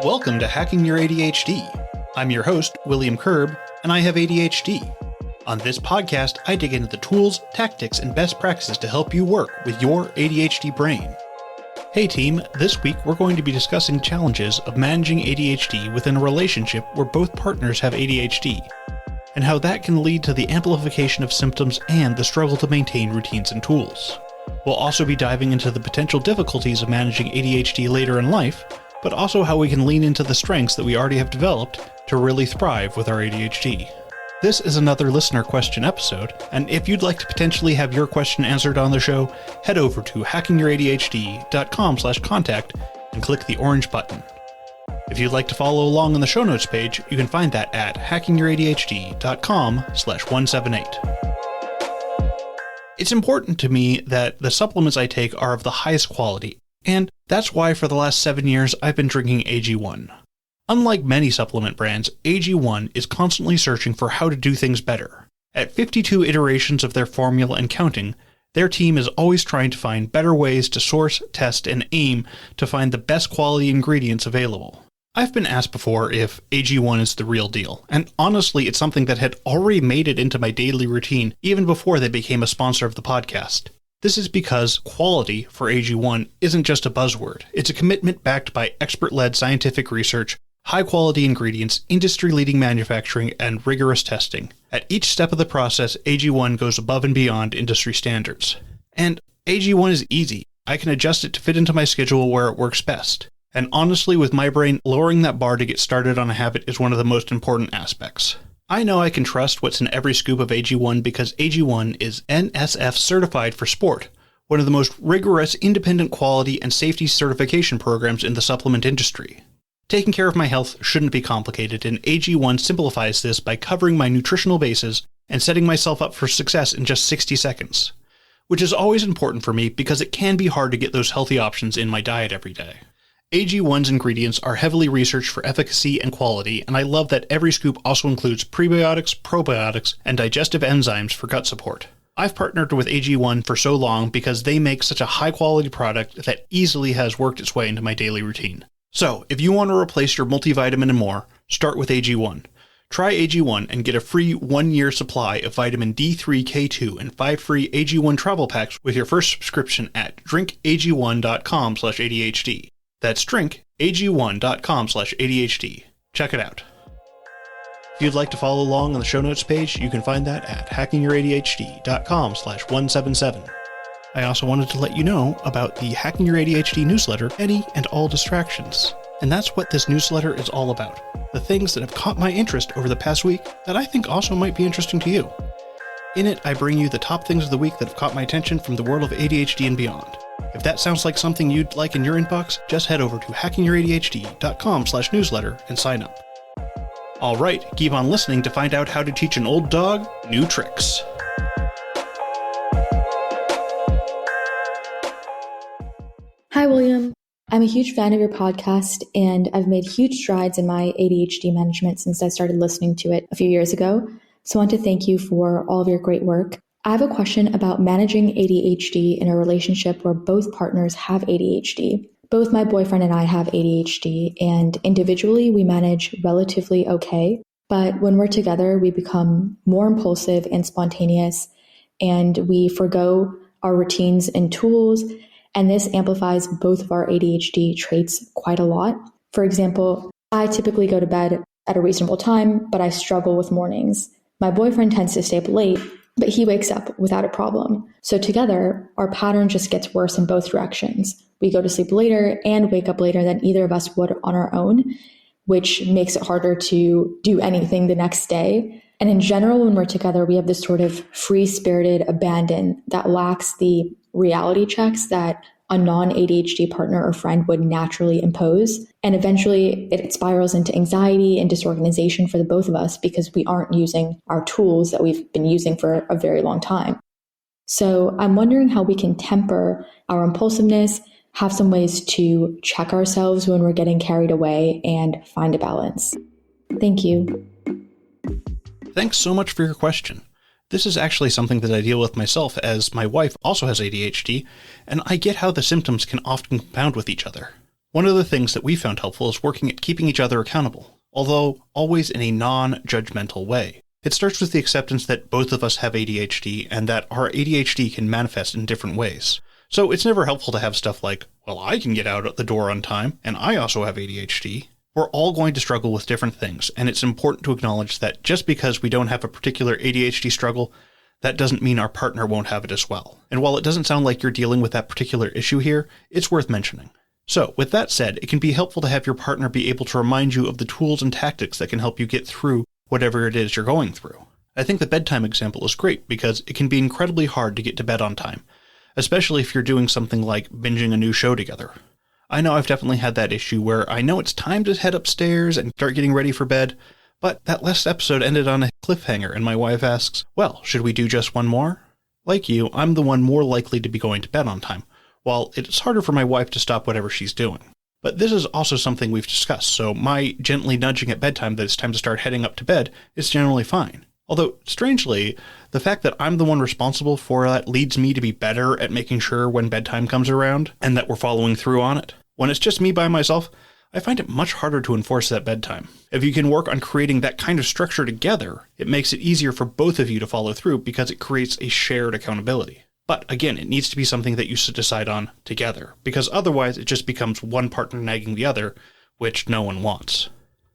Welcome to Hacking Your ADHD. I'm your host, William Kerb, and I have ADHD. On this podcast, I dig into the tools, tactics, and best practices to help you work with your ADHD brain. Hey team, this week we're going to be discussing challenges of managing ADHD within a relationship where both partners have ADHD, and how that can lead to the amplification of symptoms and the struggle to maintain routines and tools. We'll also be diving into the potential difficulties of managing ADHD later in life, but also how we can lean into the strengths that we already have developed to really thrive with our ADHD. This is another listener question episode, and if you'd like to potentially have your question answered on the show, head over to hackingouradhd.com/contact and click the orange button. If you'd like to follow along on the show notes page, you can find that at hackingouradhd.com/178. It's important to me that the supplements I take are of the highest quality, and that's why for the last 7 years I've been drinking AG1. Unlike many supplement brands, AG1 is constantly searching for how to do things better. At 52 iterations of their formula and counting, their team is always trying to find better ways to source, test, and aim to find the best quality ingredients available. I've been asked before if AG1 is the real deal, and honestly it's something that had already made it into my daily routine even before they became a sponsor of the podcast. This is because quality for AG1 isn't just a buzzword, it's a commitment backed by expert-led scientific research, high-quality ingredients, industry-leading manufacturing, and rigorous testing. At each step of the process, AG1 goes above and beyond industry standards. And AG1 is easy. I can adjust it to fit into my schedule where it works best. And honestly, with my brain, lowering that bar to get started on a habit is one of the most important aspects. I know I can trust what's in every scoop of AG1 because AG1 is NSF certified for sport, one of the most rigorous independent quality and safety certification programs in the supplement industry. Taking care of my health shouldn't be complicated, and AG1 simplifies this by covering my nutritional bases and setting myself up for success in just 60 seconds, which is always important for me because it can be hard to get those healthy options in my diet every day. AG1's ingredients are heavily researched for efficacy and quality, and I love that every scoop also includes prebiotics, probiotics, and digestive enzymes for gut support. I've partnered with AG1 for so long because they make such a high-quality product that easily has worked its way into my daily routine. So, if you want to replace your multivitamin and more, start with AG1. Try AG1 and get a free 1-year supply of vitamin D3, K2, and 5 free AG1 travel packs with your first subscription at drinkag1.com/ADHD. That's drinkag1.com/ADHD. Check it out. If you'd like to follow along on the show notes page, you can find that at hackingouradhd.com/177. I also wanted to let you know about the Hacking Your ADHD newsletter, Any and All Distractions. And that's what this newsletter is all about. The things that have caught my interest over the past week that I think also might be interesting to you. In it, I bring you the top things of the week that have caught my attention from the world of ADHD and beyond. If that sounds like something you'd like in your inbox, just head over to hackingouradhd.com/newsletter and sign up. All right, keep on listening to find out how to teach an old dog new tricks. Hi, William. I'm a huge fan of your podcast, and I've made huge strides in my ADHD management since I started listening to it a few years ago. So I want to thank you for all of your great work. I have a question about managing ADHD in a relationship where both partners have ADHD. Both my boyfriend and I have ADHD, and individually we manage relatively okay. But when we're together, we become more impulsive and spontaneous, and we forgo our routines and tools. And this amplifies both of our ADHD traits quite a lot. For example, I typically go to bed at a reasonable time, but I struggle with mornings. My boyfriend tends to stay up late, but he wakes up without a problem. So together, our pattern just gets worse in both directions. We go to sleep later and wake up later than either of us would on our own, which makes it harder to do anything the next day. And in general, when we're together, we have this sort of free-spirited abandon that lacks the reality checks that a non-ADHD partner or friend would naturally impose. And eventually it spirals into anxiety and disorganization for the both of us because we aren't using our tools that we've been using for a very long time. So I'm wondering how we can temper our impulsiveness, have some ways to check ourselves when we're getting carried away, and find a balance. Thank you. Thanks so much for your question. This is actually something that I deal with myself, as my wife also has ADHD, and I get how the symptoms can often compound with each other. One of the things that we found helpful is working at keeping each other accountable, although always in a non-judgmental way. It starts with the acceptance that both of us have ADHD and that our ADHD can manifest in different ways. So it's never helpful to have stuff like, well, I can get out the door on time, and I also have ADHD. We're all going to struggle with different things, and it's important to acknowledge that just because we don't have a particular ADHD struggle, that doesn't mean our partner won't have it as well. And while it doesn't sound like you're dealing with that particular issue here, it's worth mentioning. So, with that said, it can be helpful to have your partner be able to remind you of the tools and tactics that can help you get through whatever it is you're going through. I think the bedtime example is great because it can be incredibly hard to get to bed on time, especially if you're doing something like binging a new show together. I know I've definitely had that issue where I know it's time to head upstairs and start getting ready for bed, but that last episode ended on a cliffhanger and my wife asks, well, should we do just one more? Like you, I'm the one more likely to be going to bed on time, while it's harder for my wife to stop whatever she's doing. But this is also something we've discussed, so my gently nudging at bedtime that it's time to start heading up to bed is generally fine. Although, strangely, the fact that I'm the one responsible for that leads me to be better at making sure when bedtime comes around and that we're following through on it. When it's just me by myself, I find it much harder to enforce that bedtime. If you can work on creating that kind of structure together, it makes it easier for both of you to follow through because it creates a shared accountability. But again, it needs to be something that you should decide on together, because otherwise it just becomes one partner nagging the other, which no one wants.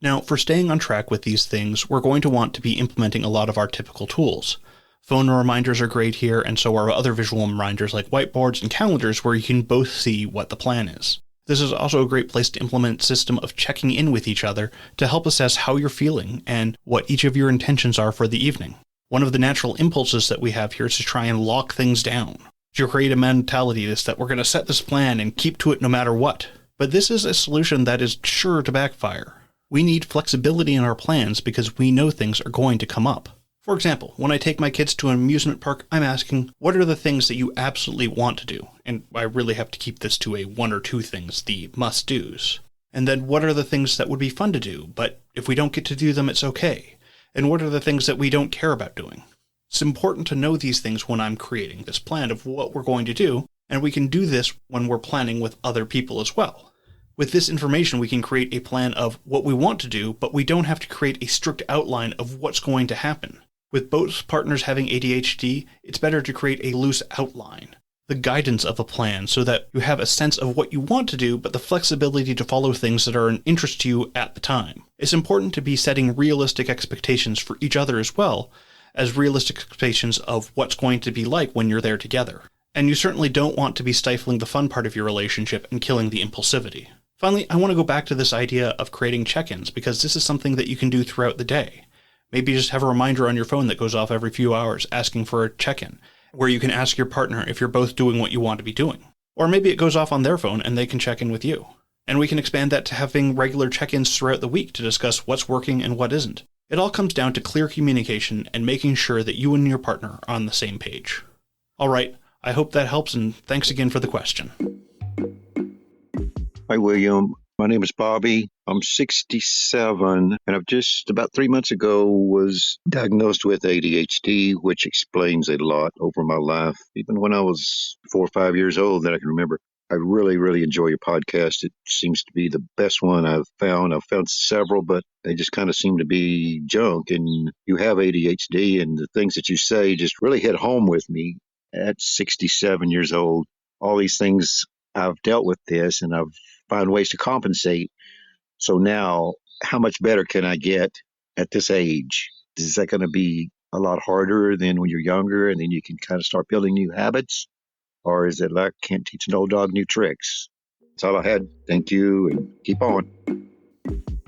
Now, for staying on track with these things, we're going to want to be implementing a lot of our typical tools. Phone reminders are great here, and so are other visual reminders like whiteboards and calendars where you can both see what the plan is. This is also a great place to implement a system of checking in with each other to help assess how you're feeling and what each of your intentions are for the evening. One of the natural impulses that we have here is to try and lock things down, to create a mentality that we're going to set this plan and keep to it no matter what. But this is a solution that is sure to backfire. We need flexibility in our plans because we know things are going to come up. For example, when I take my kids to an amusement park, I'm asking, what are the things that you absolutely want to do? And I really have to keep this to a one or two things, the must-dos. And then what are the things that would be fun to do, but if we don't get to do them, it's okay? And what are the things that we don't care about doing? It's important to know these things when I'm creating this plan of what we're going to do, and we can do this when we're planning with other people as well. With this information, we can create a plan of what we want to do, but we don't have to create a strict outline of what's going to happen. With both partners having ADHD, it's better to create a loose outline, the guidance of a plan, so that you have a sense of what you want to do, but the flexibility to follow things that are an interest to you at the time. It's important to be setting realistic expectations for each other as well as realistic expectations of what's going to be like when you're there together. And you certainly don't want to be stifling the fun part of your relationship and killing the impulsivity. Finally, I want to go back to this idea of creating check-ins because this is something that you can do throughout the day. Maybe just have a reminder on your phone that goes off every few hours asking for a check-in, where you can ask your partner if you're both doing what you want to be doing. Or maybe it goes off on their phone and they can check in with you. And we can expand that to having regular check-ins throughout the week to discuss what's working and what isn't. It all comes down to clear communication and making sure that you and your partner are on the same page. All right, I hope that helps, and thanks again for the question. Hi, William. My name is Bobby. I'm 67, and I've just about 3 months ago was diagnosed with ADHD, which explains a lot over my life. Even when I was 4 or 5 years old that I can remember. I really, really enjoy your podcast. It seems to be the best one I've found. I've found several, but they just kind of seem to be junk. And you have ADHD, and the things that you say just really hit home with me at 67 years old. All these things, I've dealt with this, and I've found ways to compensate. So now, how much better can I get at this age? Is that going to be a lot harder than when you're younger, and then you can kind of start building new habits? Or is it like can't teach an old dog new tricks? That's all I had. Thank you, and keep on.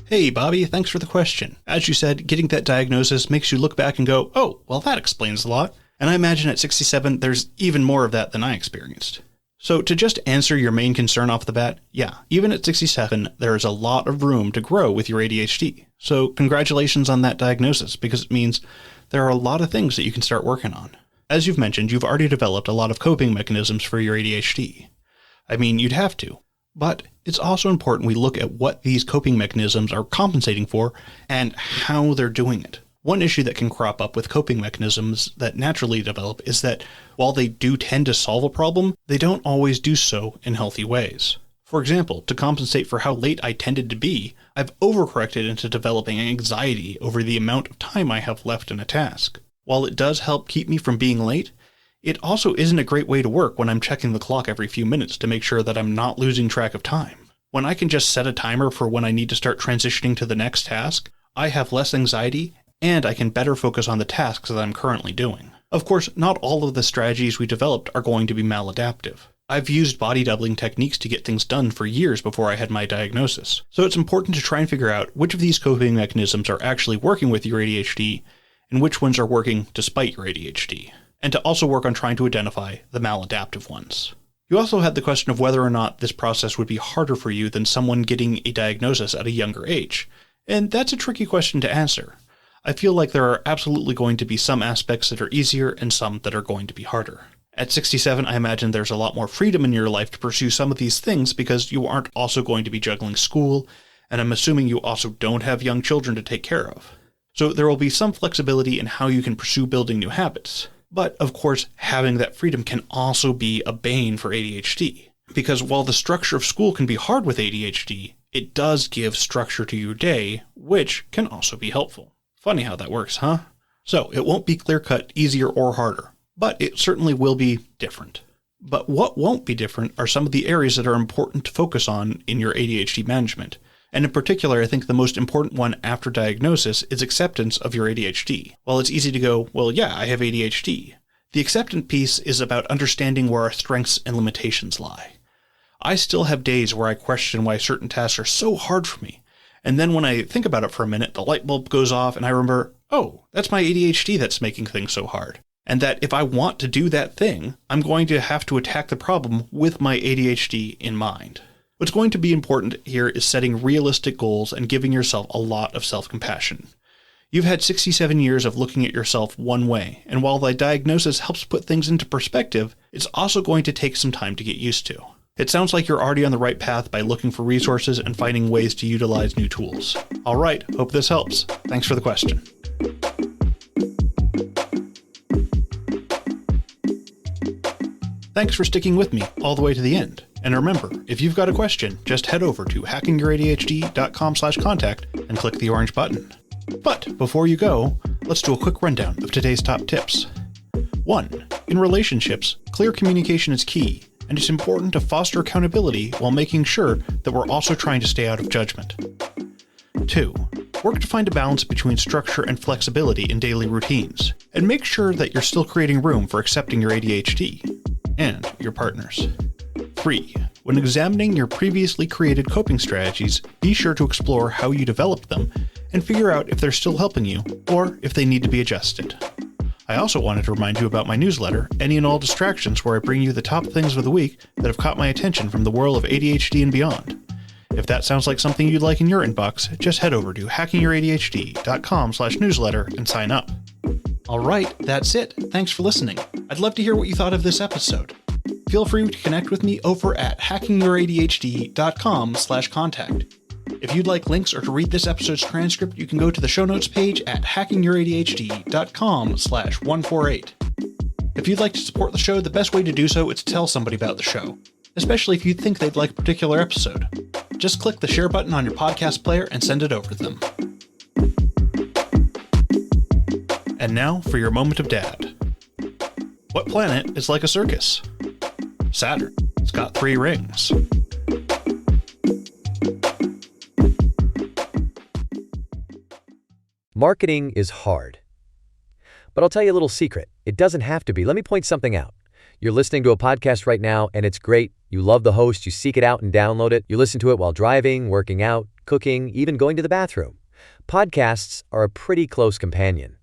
Hey, Bobby, thanks for the question. As you said, getting that diagnosis makes you look back and go, oh, well, that explains a lot. And I imagine at 67, there's even more of that than I experienced. So to just answer your main concern off the bat, yeah, even at 67, there is a lot of room to grow with your ADHD. So congratulations on that diagnosis, because it means there are a lot of things that you can start working on. As you've mentioned, you've already developed a lot of coping mechanisms for your ADHD. I mean, you'd have to. But it's also important we look at what these coping mechanisms are compensating for and how they're doing it. One issue that can crop up with coping mechanisms that naturally develop is that while they do tend to solve a problem, they don't always do so in healthy ways. For example, to compensate for how late I tended to be, I've overcorrected into developing anxiety over the amount of time I have left in a task. While it does help keep me from being late, it also isn't a great way to work when I'm checking the clock every few minutes to make sure that I'm not losing track of time. When I can just set a timer for when I need to start transitioning to the next task, I have less anxiety and I can better focus on the tasks that I'm currently doing. Of course, not all of the strategies we developed are going to be maladaptive. I've used body doubling techniques to get things done for years before I had my diagnosis, so it's important to try and figure out which of these coping mechanisms are actually working with your ADHD and which ones are working despite your ADHD, and to also work on trying to identify the maladaptive ones. You also had the question of whether or not this process would be harder for you than someone getting a diagnosis at a younger age, and that's a tricky question to answer. I feel like there are absolutely going to be some aspects that are easier and some that are going to be harder. At 67, I imagine there's a lot more freedom in your life to pursue some of these things because you aren't also going to be juggling school, and I'm assuming you also don't have young children to take care of. So there will be some flexibility in how you can pursue building new habits. But, of course, having that freedom can also be a bane for ADHD. Because while the structure of school can be hard with ADHD, it does give structure to your day, which can also be helpful. Funny how that works, huh? So, it won't be clear-cut, easier, or harder, but it certainly will be different. But what won't be different are some of the areas that are important to focus on in your ADHD management. And in particular, I think the most important one after diagnosis is acceptance of your ADHD. While it's easy to go, well, yeah, I have ADHD, the acceptance piece is about understanding where our strengths and limitations lie. I still have days where I question why certain tasks are so hard for me. And then when I think about it for a minute, the light bulb goes off and I remember, oh, that's my ADHD that's making things so hard. And that if I want to do that thing, I'm going to have to attack the problem with my ADHD in mind. What's going to be important here is setting realistic goals and giving yourself a lot of self-compassion. You've had 67 years of looking at yourself one way, and while the diagnosis helps put things into perspective, it's also going to take some time to get used to. It sounds like you're already on the right path by looking for resources and finding ways to utilize new tools. All right, hope this helps. Thanks for the question. Thanks for sticking with me all the way to the end. And remember, if you've got a question, just head over to hackingYourADHD.com/contact and click the orange button. But before you go, let's do a quick rundown of today's top tips. 1. In relationships, clear communication is key, and it's important to foster accountability while making sure that we're also trying to stay out of judgment. 2. Work to find a balance between structure and flexibility in daily routines, and make sure that you're still creating room for accepting your ADHD and your partners. 3. When examining your previously created coping strategies, be sure to explore how you developed them and figure out if they're still helping you or if they need to be adjusted. I also wanted to remind you about my newsletter, Any and All Distractions, where I bring you the top things of the week that have caught my attention from the world of ADHD and beyond. If that sounds like something you'd like in your inbox, just head over to hackingYourADHD.com/newsletter and sign up. All right, that's it. Thanks for listening. I'd love to hear what you thought of this episode. Feel free to connect with me over at hackingYourADHD.com/contact. If you'd like links or to read this episode's transcript, you can go to the show notes page at hackingYourADHD.com/148. If you'd like to support the show, the best way to do so is to tell somebody about the show, especially if you think they'd like a particular episode. Just click the share button on your podcast player and send it over to them. And now for your moment of dad. What planet is like a circus? Saturn. It's got 3 rings. Marketing is hard. But I'll tell you a little secret. It doesn't have to be. Let me point something out. You're listening to a podcast right now, and it's great. You love the host. You seek it out and download it. You listen to it while driving, working out, cooking, even going to the bathroom. Podcasts are a pretty close companion.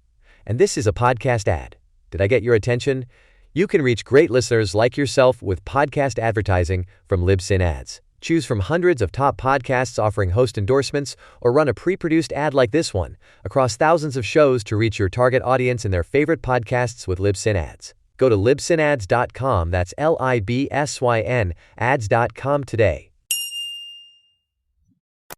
And this is a podcast ad. Did I get your attention? You can reach great listeners like yourself with podcast advertising from Libsyn Ads. Choose from hundreds of top podcasts offering host endorsements, or run a pre-produced ad like this one across thousands of shows to reach your target audience and their favorite podcasts with Libsyn Ads. Go to libsynads.com, that's LIBSYN, ads.com today.